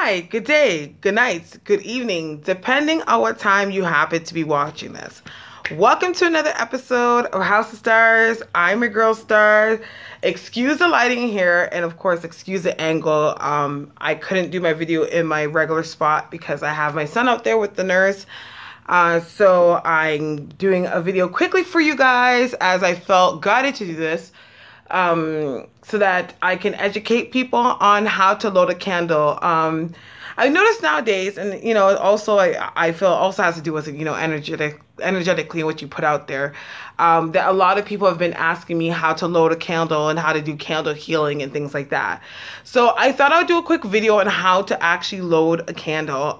Hi, good day, good night, good evening, depending on what time you happen to be watching this. Welcome to another episode of House of Stars. I'm your girl Starre. Excuse the lighting here, and of course, excuse the angle. I couldn't do my video in my regular spot because I have my son out there with the nurse. So I'm doing a video quickly for you guys as I felt guided to do this. So that I can educate people on how to load a candle. I noticed nowadays, and you know, also I feel also has to do with, you know, energetically what you put out there. That a lot of people have been asking me how to load a candle and how to do candle healing and things like that. So I thought I would do a quick video on how to actually load a candle.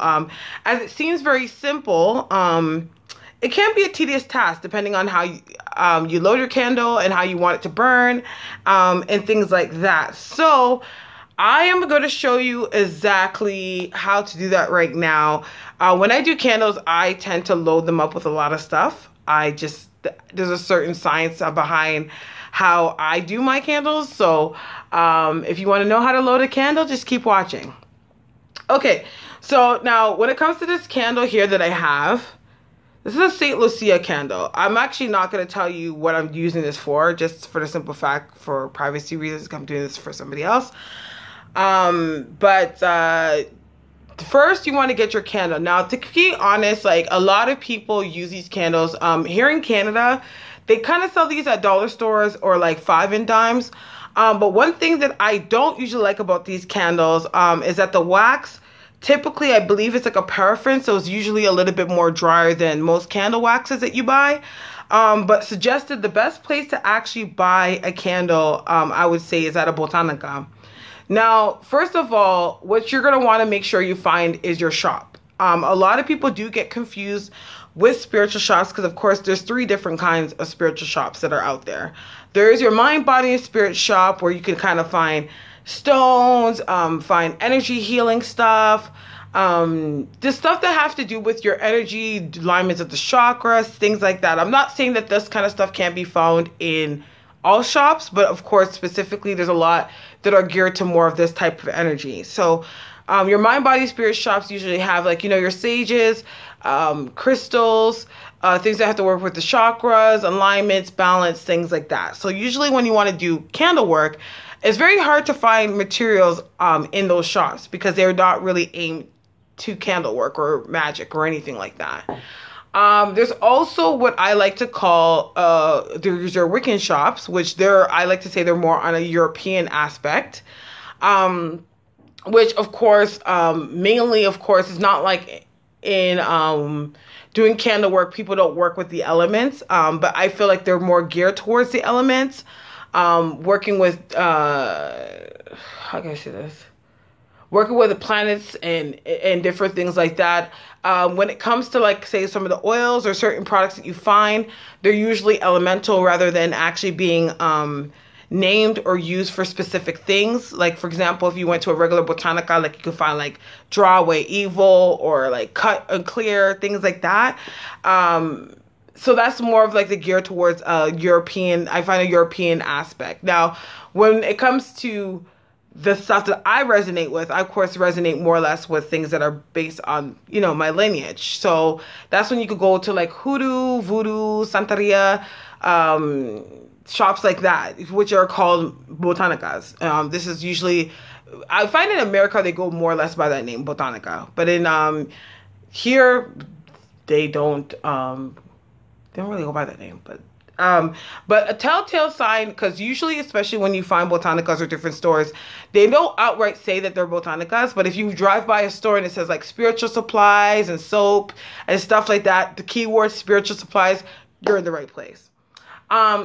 As it seems very simple. It can be a tedious task depending on how you load your candle and how you want it to burn, and things like that. So I am going to show you exactly how to do that right now. When I do candles, I tend to load them up with a lot of stuff. There's a certain science behind how I do my candles. So if you want to know how to load a candle, just keep watching. Okay, so now when it comes to this candle here that I have, this is a St. Lucia candle. I'm actually not going to tell you what I'm using this for, just for the simple fact, for privacy reasons, I'm doing this for somebody else. First you want to get your candle. Now, to be honest, like a lot of people use these candles. Here in Canada, they kind of sell these at dollar stores or like 5 and dimes. But one thing that I don't usually like about these candles is that the wax, typically, I believe it's like a paraffin, so it's usually a little bit more drier than most candle waxes that you buy. But suggested the best place to actually buy a candle, I would say, is at a botanica. Now, first of all, what you're going to want to make sure you find is your shop. A lot of people do get confused with spiritual shops because, of course, there's 3 different kinds of spiritual shops that are out there. There is your mind, body, and spirit shop where you can kind of find stones, find energy healing stuff, the stuff that have to do with your energy, alignments of the chakras, things like that. I'm not saying that this kind of stuff can't be found in all shops, but of course, specifically, there's a lot that are geared to more of this type of energy. So your mind, body, spirit shops usually have, like, you know, your sages, crystals, things that have to work with the chakras, alignments, balance, things like that. So usually when you want to do candle work, it's very hard to find materials in those shops because they're not really aimed to candle work or magic or anything like that. There's also what I like to call there's your Wiccan shops, which I like to say they're more on a European aspect, which of course mainly of course is not like in doing candle work. People don't work with the elements, but I feel like they're more geared towards the elements. Working with, how can I say this? Working with the planets and different things like that. When it comes to, like, say, some of the oils or certain products that you find, they're usually elemental rather than actually being named or used for specific things. Like, for example, if you went to a regular botanica, like, you could find, like, draw away evil or, like, cut and clear, things like that. So that's more of like the gear towards European, I find a European aspect. Now, when it comes to the stuff that I resonate with, I of course resonate more or less with things that are based on, you know, my lineage. So that's when you could go to like hoodoo, voodoo, santeria, shops like that, which are called botanicas. This is usually, I find in America they go more or less by that name, botanica. But in here, they don't really go by that name, but a telltale sign, because usually, especially when you find botanicas or different stores, they don't outright say that they're botanicas, but if you drive by a store and it says like spiritual supplies and soap and stuff like that, the keyword spiritual supplies, you're in the right place.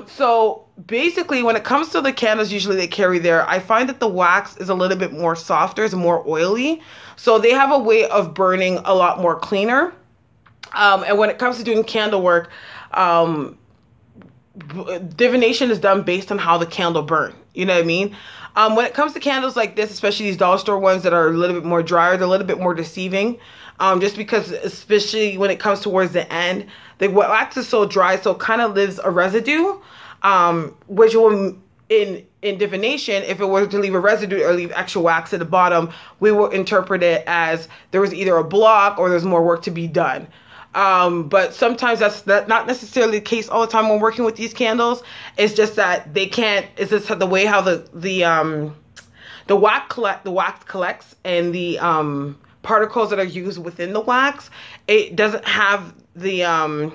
So basically, when it comes to the candles usually they carry there, I find that the wax is a little bit more softer, it's more oily, so they have a way of burning a lot more cleaner. And when it comes to doing candle work, divination is done based on how the candle burn. You know what I mean? When it comes to candles like this, especially these dollar store ones that are a little bit more drier, they're a little bit more deceiving. Just because, especially when it comes towards the end, the wax is so dry, so it kind of leaves a residue, which will, in in divination, if it were to leave a residue or leave extra wax at the bottom, we will interpret it as there was either a block or there's more work to be done. But sometimes that's not necessarily the case all the time when working with these candles. It's just that they can't, it's just the way how the wax collects and the particles that are used within the wax, it doesn't have the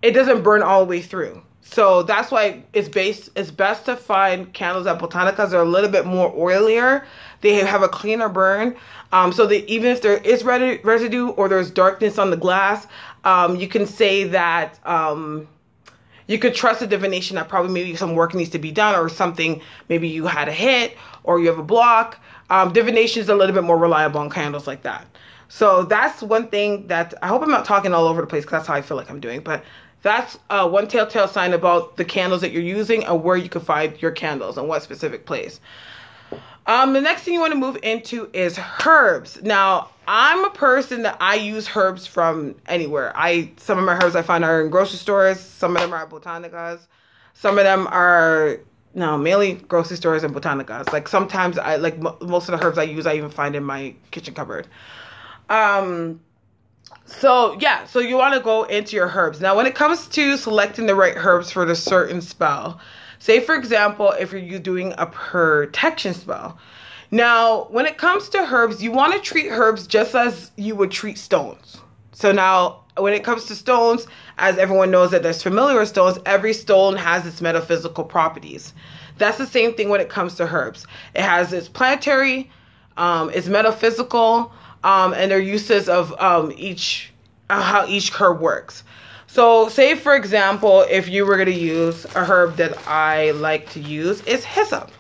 it doesn't burn all the way through. So that's why it's best to find candles at Botanicas. They're a little bit more oilier. They have a cleaner burn. So that even if there is residue or there's darkness on the glass, you can say that you could trust the divination that probably maybe some work needs to be done or something. Maybe you had a hit or you have a block. Divination is a little bit more reliable on candles like that. So that's one thing that I hope I'm not talking all over the place because that's how I feel like I'm doing. But that's one telltale sign about the candles that you're using and where you can find your candles and what specific place. The next thing you want to move into is herbs. Now, I'm a person that I use herbs from anywhere. Some of my herbs I find are in grocery stores. Some of them are at Botanicas. Some of them are, no, mainly grocery stores and Botanicas. Like sometimes most of the herbs I use, I even find in my kitchen cupboard. So you want to go into your herbs. Now, when it comes to selecting the right herbs for the certain spell, say, for example, if you're doing a protection spell. Now, when it comes to herbs, you want to treat herbs just as you would treat stones. So now, when it comes to stones, as everyone knows that there's familiar with stones, every stone has its metaphysical properties. That's the same thing when it comes to herbs. It has its planetary, its metaphysical, and their uses of how each herb works. So say, for example, if you were going to use a herb that I like to use, is hyssop.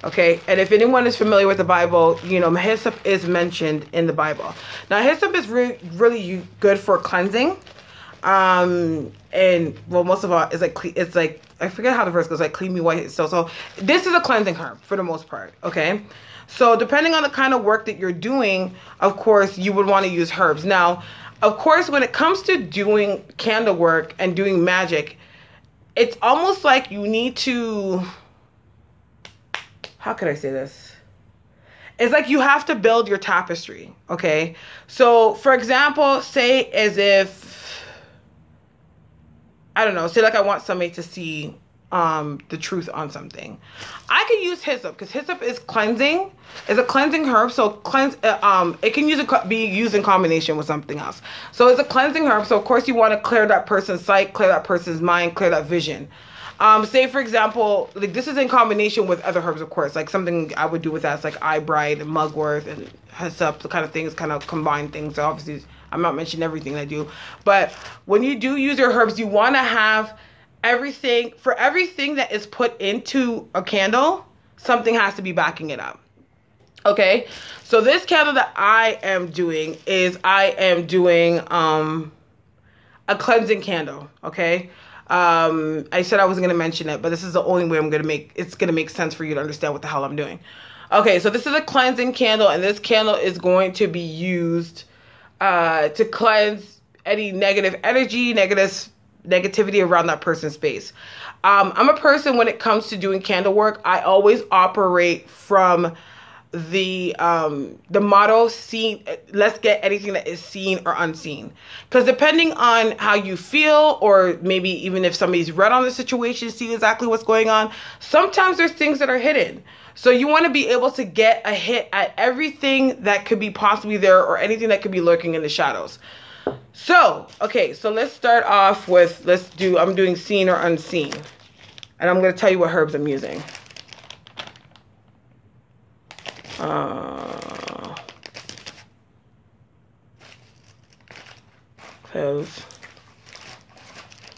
Okay, and if anyone is familiar with the Bible, you know, hyssop is mentioned in the Bible. Now, hyssop is really good for cleansing. And, well, most of all, it's like, I forget how the verse goes, like, clean me white. So this is a cleansing herb for the most part, okay? So depending on the kind of work that you're doing, of course, you would want to use herbs. Now, of course, when it comes to doing candle work and doing magic, it's almost like you need to, how could I say this? It's like you have to build your tapestry, okay? So, for example, say as if, I don't know, say like I want somebody to see the truth on something. I could use hyssop because hyssop is cleansing. It's a cleansing herb, so it can be used in combination with something else. So it's a cleansing herb, so of course you want to clear that person's sight, clear that person's mind, clear that vision. Say, for example, like this is in combination with other herbs, of course. Like something I would do with that is like eyebright and mugwort and hyssop, the kind of things, kind of combine things. So obviously, I'm not mentioning everything I do. But when you do use your herbs, you want to have everything that is put into a candle, something has to be backing it up. Okay? So this candle that I am doing is a cleansing candle. Okay? I said I wasn't going to mention it, but this is the only way it's going to make sense for you to understand what the hell I'm doing. Okay, so this is a cleansing candle, and this candle is going to be used to cleanse any negative energy, negativity around that person's space. I'm a person, when it comes to doing candle work, I always operate from the motto, let's get anything that is seen or unseen. Because depending on how you feel, or maybe even if somebody's read on the situation, see exactly what's going on, sometimes there's things that are hidden. So you want to be able to get a hit at everything that could be possibly there or anything that could be lurking in the shadows. So, okay, so let's start off with, I'm doing seen or unseen. And I'm going to tell you what herbs I'm using. Cloves.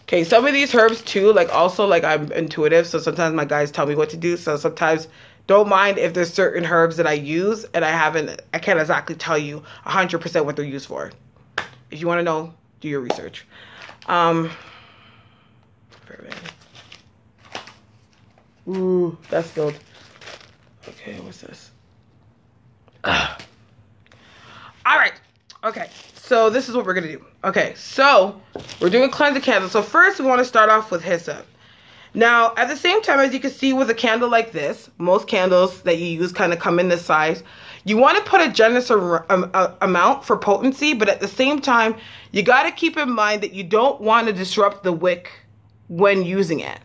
Okay, some of these herbs too, I'm intuitive, so sometimes my guys tell me what to do. So sometimes don't mind if there's certain herbs that I use and I can't exactly tell you 100% what they're used for. If you want to know, do your research. Ooh, that's filled. Okay, what's this? All right. Okay, so this is what we're going to do. Okay, so we're doing cleansing candle. So first we want to start off with hyssop. Now, at the same time, as you can see with a candle like this, most candles that you use kind of come in this size. You want to put a generous amount for potency, but at the same time, you got to keep in mind that you don't want to disrupt the wick when using it,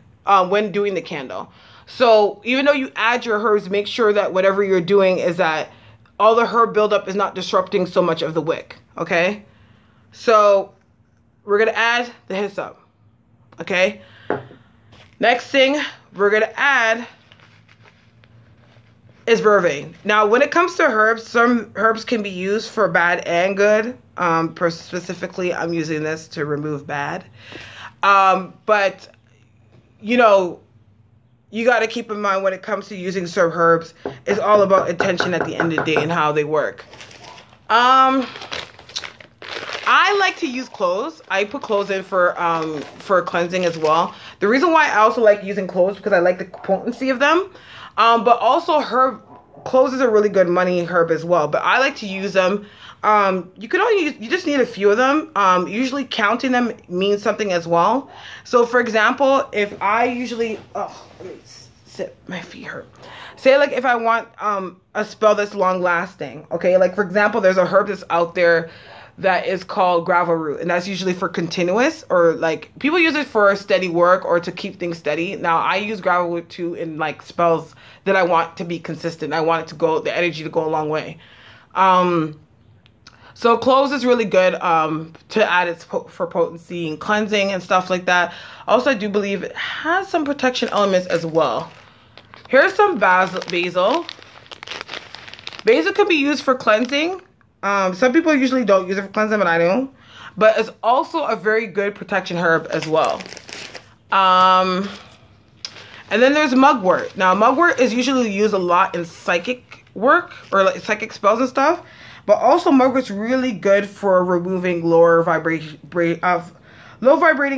when doing the candle. So even though you add your herbs, make sure that whatever you're doing is that all the herb buildup is not disrupting so much of the wick, okay? So we're going to add the hyssop, okay? Next thing we're going to add is vervain. Now, when it comes to herbs, some herbs can be used for bad and good. Specifically, I'm using this to remove bad. But, you know, you got to keep in mind when it comes to using some herbs, it's all about intention at the end of the day and how they work. I like to use cloves. I put cloves in for cleansing as well. The reason why I also like using cloves is because I like the potency of them. But also cloves is a really good money herb as well. But I like to use them. You just need a few of them. Usually counting them means something as well. So for example, if I usually, let me sit, my feet hurt. Say like if I want a spell that's long lasting, okay? Like for example, there's a herb that's out there that is called gravel root, and that's usually for continuous, or like people use it for steady work or to keep things steady. Now I use gravel root too in like spells that I want to be consistent. I want it to go, the energy to go a long way. So cloves is really good to add it for potency and cleansing and stuff like that. Also, I do believe it has some protection elements as well. Here's some basil. Basil can be used for cleansing. Some people usually don't use it for cleansing, but I do. But it's also a very good protection herb as well. And then there's mugwort. Now, mugwort is usually used a lot in psychic work or like psychic spells and stuff. But also, mugwort's really good for removing low vibrating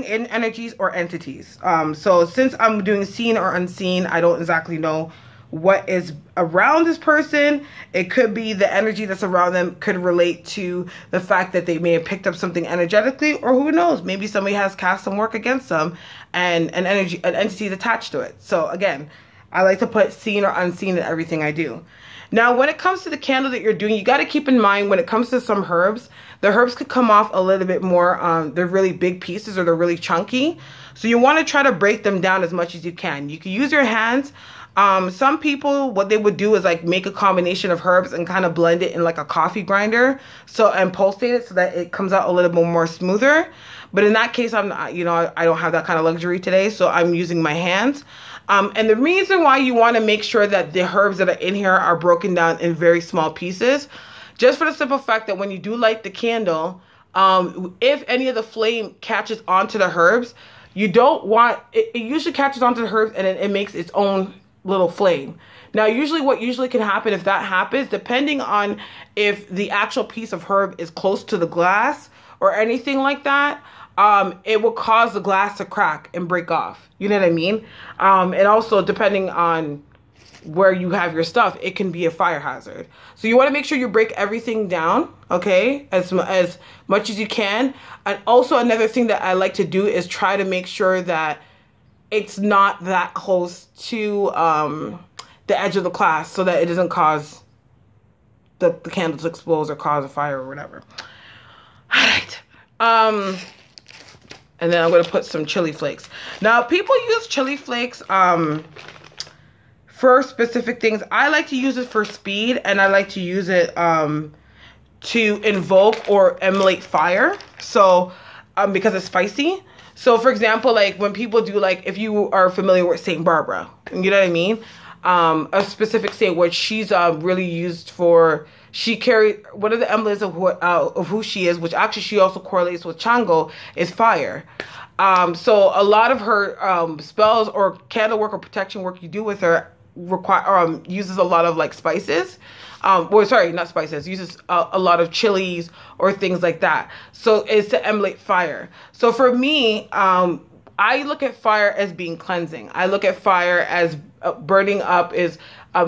energies or entities. So since I'm doing seen or unseen, I don't exactly know what is around this person. It could be the energy that's around them could relate to the fact that they may have picked up something energetically, or who knows, maybe somebody has cast some work against them and an entity is attached to it. So again, I like to put seen or unseen in everything I do. Now, when it comes to the candle that you're doing, you got to keep in mind when it comes to some herbs, the herbs could come off a little bit more, they're really big pieces or they're really chunky. So you want to try to break them down as much as you can. You can use your hands. Some people, what they would do is like make a combination of herbs and kind of blend it in like a coffee grinder, and pulsate it so that it comes out a little bit more smoother. But in that case, I'm not, I don't have that kind of luxury today, so I'm using my hands. And the reason why you want to make sure that the herbs that are in here are broken down in very small pieces, just for the simple fact that when you do light the candle, if any of the flame catches onto the herbs, you don't want, it usually catches onto the herbs and it makes its own little flame. Now, what usually can happen if that happens, depending on if the actual piece of herb is close to the glass or anything like that, it will cause the glass to crack and break off. You know what I mean? And also, depending on where you have your stuff, it can be a fire hazard. So you want to make sure you break everything down, okay, as much as you can. And also, another thing that I like to do is try to make sure that it's not that close to the edge of the glass, so that it doesn't cause the candle to explode or cause a fire or whatever. All right. And then I'm going to put some chili flakes. Now, people use chili flakes for specific things. I like to use it for speed, and I like to use it to invoke or emulate fire. So, because it's spicy. So, for example, like when people do, like, if you are familiar with Saint Barbara, you know what I mean? A specific saint which she's really used for. She carried one of the emblems of who she is, which actually she also correlates with Chango, is fire. So a lot of her spells or candle work or protection work you do with her uses a lot of like spices. Not spices. Uses a lot of chilies or things like that. So it's to emulate fire. So for me, I look at fire as being cleansing. I look at fire as burning up, is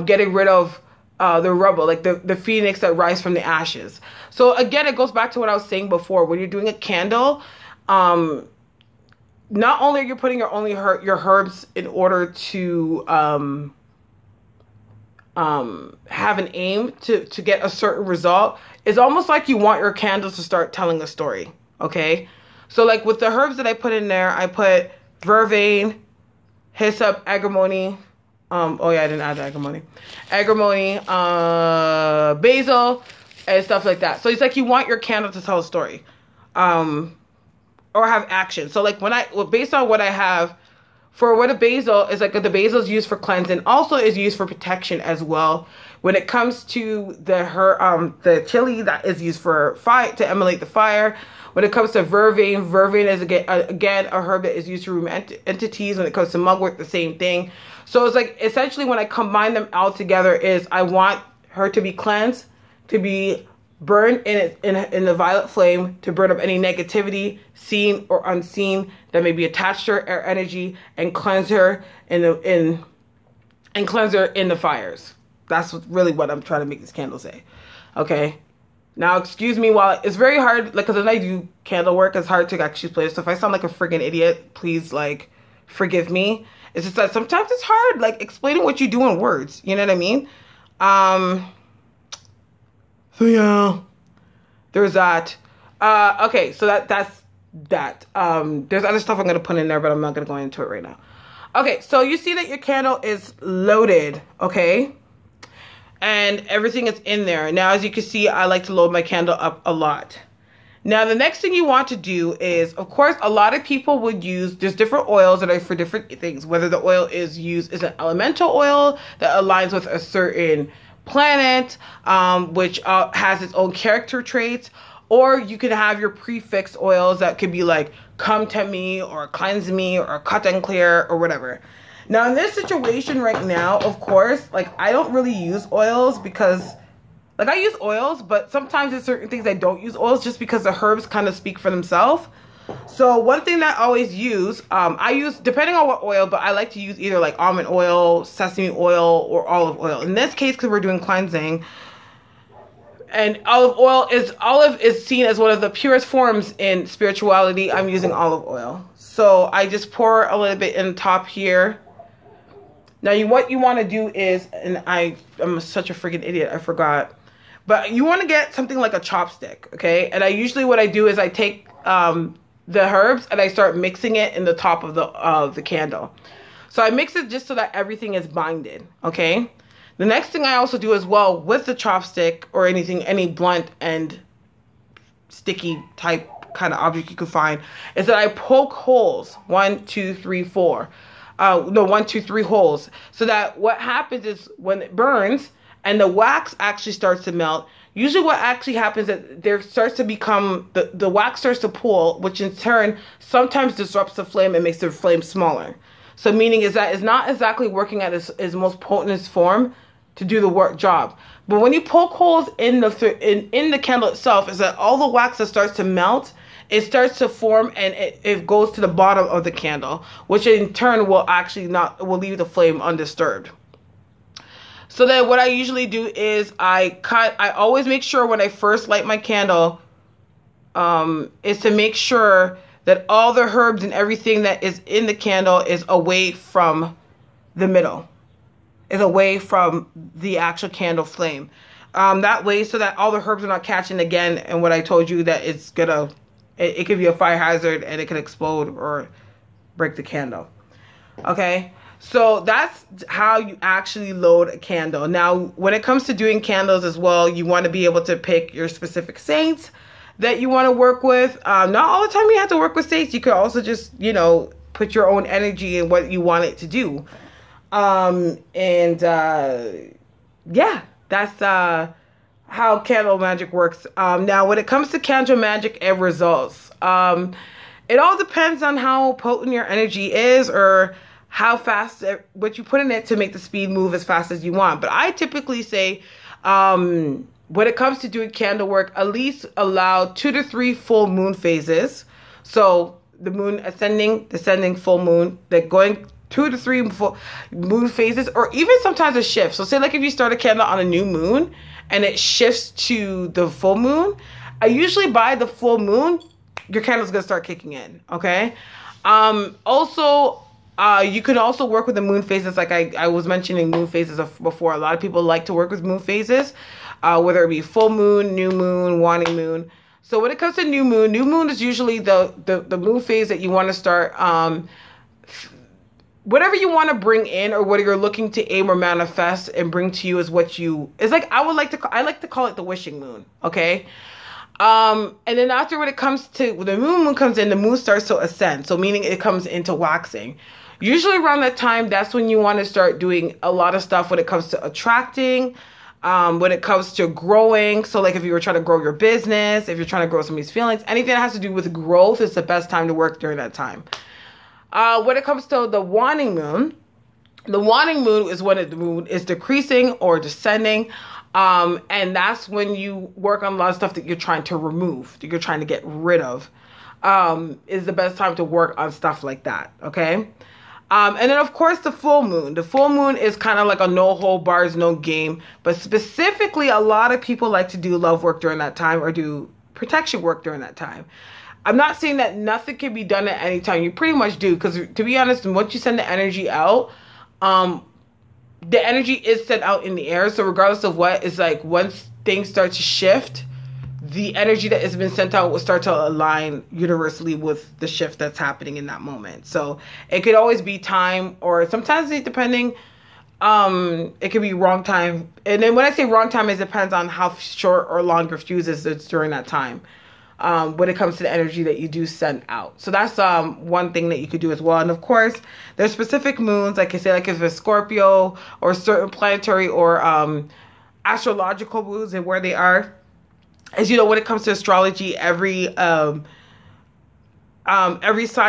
getting rid of the rubble, like the phoenix that rise from the ashes. So again, it goes back to what I was saying before. When you're doing a candle, not only are you putting your herbs in order to have an aim to get a certain result, it's almost like you want your candles to start telling a story. Okay, so like with the herbs that I put in there, I put vervain, hyssop, agrimony. Oh yeah, I didn't add the agrimony, basil, and stuff like that. So it's like you want your candle to tell a story, or have action. So like based on what I have, for what a basil is, like the basil is used for cleansing, also is used for protection as well. When it comes to the chili, that is used for fire, to emulate the fire. When it comes to vervain is again a herb that is used to remove entities. When it comes to mugwort, the same thing. So it's like essentially when I combine them all together, is I want her to be cleansed, to be burned in the violet flame, to burn up any negativity, seen or unseen, that may be attached to her or energy, and cleanse her in the fires. That's really what I'm trying to make this candle say. Okay. Now, excuse me while it's very hard, like, because when I do candle work, it's hard to actually play. So if I sound like a friggin' idiot, please, like, forgive me. It's just that sometimes it's hard, like, explaining what you do in words. You know what I mean? So yeah, there's that. Okay, so that's that. There's other stuff I'm gonna put in there, but I'm not gonna go into it right now. Okay, so you see that your candle is loaded, okay? And everything is in there. Now, as you can see, I like to load my candle up a lot. Now, the next thing you want to do is, of course, a lot of people would use, there's different oils that are for different things. Whether the oil is used is an elemental oil that aligns with a certain planet, which has its own character traits. Or you can have your prefix oils that could be like, come to me, or cleanse me, or cut and clear, or whatever. Now, in this situation right now, of course, like, I don't really use oils because, like, I use oils, but sometimes there's certain things I don't use oils just because the herbs kind of speak for themselves. So one thing that I always use, I use, depending on what oil, but I like to use either like almond oil, sesame oil, or olive oil. In this case, because we're doing cleansing, and olive is seen as one of the purest forms in spirituality, I'm using olive oil. So I just pour a little bit in the top here. Now, what you want to do is, and I'm such a freaking idiot, I forgot. But you want to get something like a chopstick, okay? And what I do is I take the herbs and I start mixing it in the top of the candle. So I mix it just so that everything is binded, okay? The next thing I also do as well with the chopstick or any blunt and sticky type kind of object you can find, is that I poke holes, 1, 2, 3, 4. 1, 2, 3 holes. So that what happens is when it burns and the wax actually starts to melt, usually what actually happens is that there starts to become, the wax starts to pool, which in turn sometimes disrupts the flame and makes the flame smaller. So meaning is that it's not exactly working at its most potent form to do the job. But when you poke holes in the candle itself, is that all the wax that starts to melt, it starts to form and it goes to the bottom of the candle, which in turn will leave the flame undisturbed. So then what I usually do is I always make sure when I first light my candle, is to make sure that all the herbs and everything that is in the candle is away from the middle, is away from the actual candle flame. That way, so that all the herbs are not catching again, and what I told you, that it's gonna, it could be a fire hazard and it can explode or break the candle. Okay, so that's how you actually load a candle. Now, when it comes to doing candles as well, you want to be able to pick your specific saints that you want to work with. Not all the time you have to work with saints. You could also just, put your own energy in what you want it to do. Yeah, that's how candle magic works. Now, when it comes to candle magic and results, it all depends on how potent your energy is, or how fast what you put in it to make the speed move as fast as you want. But I typically say, when it comes to doing candle work, at least allow 2 to 3 full moon phases. So the moon ascending, descending, full moon, they're going 2 to 3 full moon phases, or even sometimes a shift. So say like if you start a candle on a new moon and it shifts to the full moon, I usually by the full moon, your candle's gonna start kicking in, okay? Also, you can also work with the moon phases. Like I was mentioning moon phases before. A lot of people like to work with moon phases, whether it be full moon, new moon, waning moon. So when it comes to new moon is usually the moon phase that you want to start, whatever you want to bring in or what you're looking to aim or manifest and bring to you is what you, it's like, I like to call it the wishing moon. Okay. And then after when it comes to, when the moon comes in, the moon starts to ascend. So meaning it comes into waxing. Usually around that time, that's when you want to start doing a lot of stuff when it comes to attracting, when it comes to growing. So like if you were trying to grow your business, if you're trying to grow somebody's feelings, anything that has to do with growth is the best time to work during that time. When it comes to the waning moon is when the moon is decreasing or descending. And that's when you work on a lot of stuff that you're trying to remove, that you're trying to get rid of, is the best time to work on stuff like that. Okay. And then of course the full moon is kind of like a no hold bars, no game, but specifically a lot of people like to do love work during that time or do protection work during that time. I'm not saying that nothing can be done at any time. You pretty much do, because to be honest, once you send the energy out, the energy is sent out in the air. So regardless of what, it's like once things start to shift, the energy that has been sent out will start to align universally with the shift that's happening in that moment. So it could always be time, or sometimes depending, it could be wrong time. And then when I say wrong time, it depends on how short or long your fuse is during that time. When it comes to the energy that you do send out. So that's one thing that you could do as well. And of course, there's specific moons, like I say, like if it's Scorpio or certain planetary or astrological moons and where they are. As you know, when it comes to astrology, every sign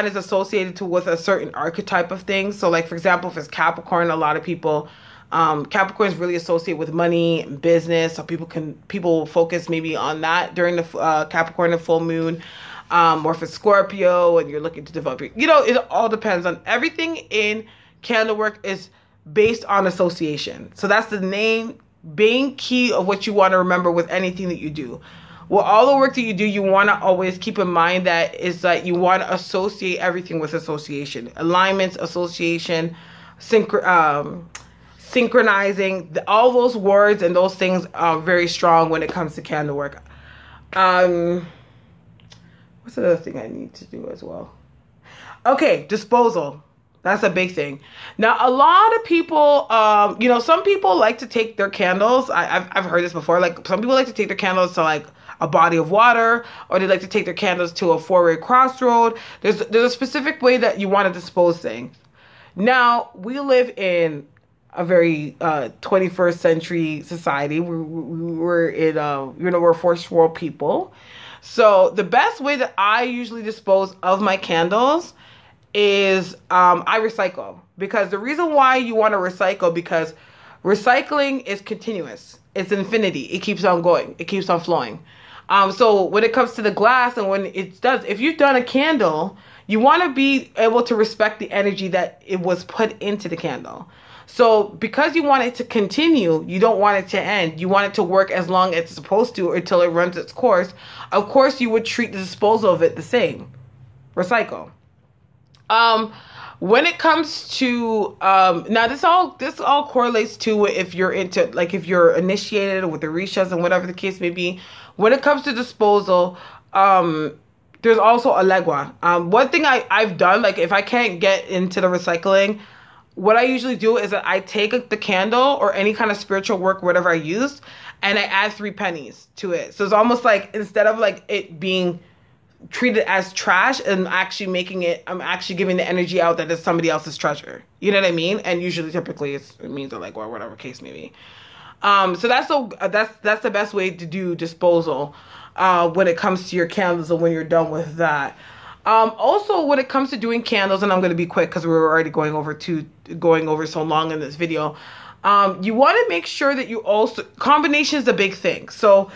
is associated with a certain archetype of things. So like, for example, if it's Capricorn, a lot of people, Capricorn is really associated with money and business. So people focus maybe on that during the Capricorn and full moon. Or if it's Scorpio and you're looking to develop, it all depends on everything in candle work is based on association. So that's the main key of what you want to remember with anything that you do. Well, all the work that you do, you want to always keep in mind that is that you want to associate everything with association, alignments, association, synchronizing. All those words and those things are very strong when it comes to candle work. What's another thing I need to do as well? Okay, disposal. That's a big thing. Now, a lot of people, some people like to take their candles. I've heard this before. Like some people like to take their candles to like a body of water, or they like to take their candles to a four-way crossroad. There's a specific way that you want to dispose things. Now, we live in a very 21st century society. We're first world people. So the best way that I usually dispose of my candles is I recycle. Because the reason why you want to recycle, because recycling is continuous. It's infinity. It keeps on going. It keeps on flowing. So when it comes to the glass and when it does, if you've done a candle, you want to be able to respect the energy that it was put into the candle. So because you want it to continue, you don't want it to end. You want it to work as long as it's supposed to until it runs its course. Of course, you would treat the disposal of it the same. Recycle. When it comes to now this all correlates to if you're into, like, if you're initiated with the rishas and whatever the case may be. When it comes to disposal, there's also a legua. One thing I've done, like if I can't get into the recycling, what I usually do is that I take the candle or any kind of spiritual work, whatever I used, and I add 3 pennies to it. So it's almost like instead of like it being treated as trash and I'm actually giving the energy out that it's somebody else's treasure. You know what I mean? And usually, typically, it means like, or whatever case may be. So that's the best way to do disposal when it comes to your candles and when you're done with that. Also, when it comes to doing candles, and I'm going to be quick because we're already going over so long in this video. You want to make sure that you also, combination is a big thing. So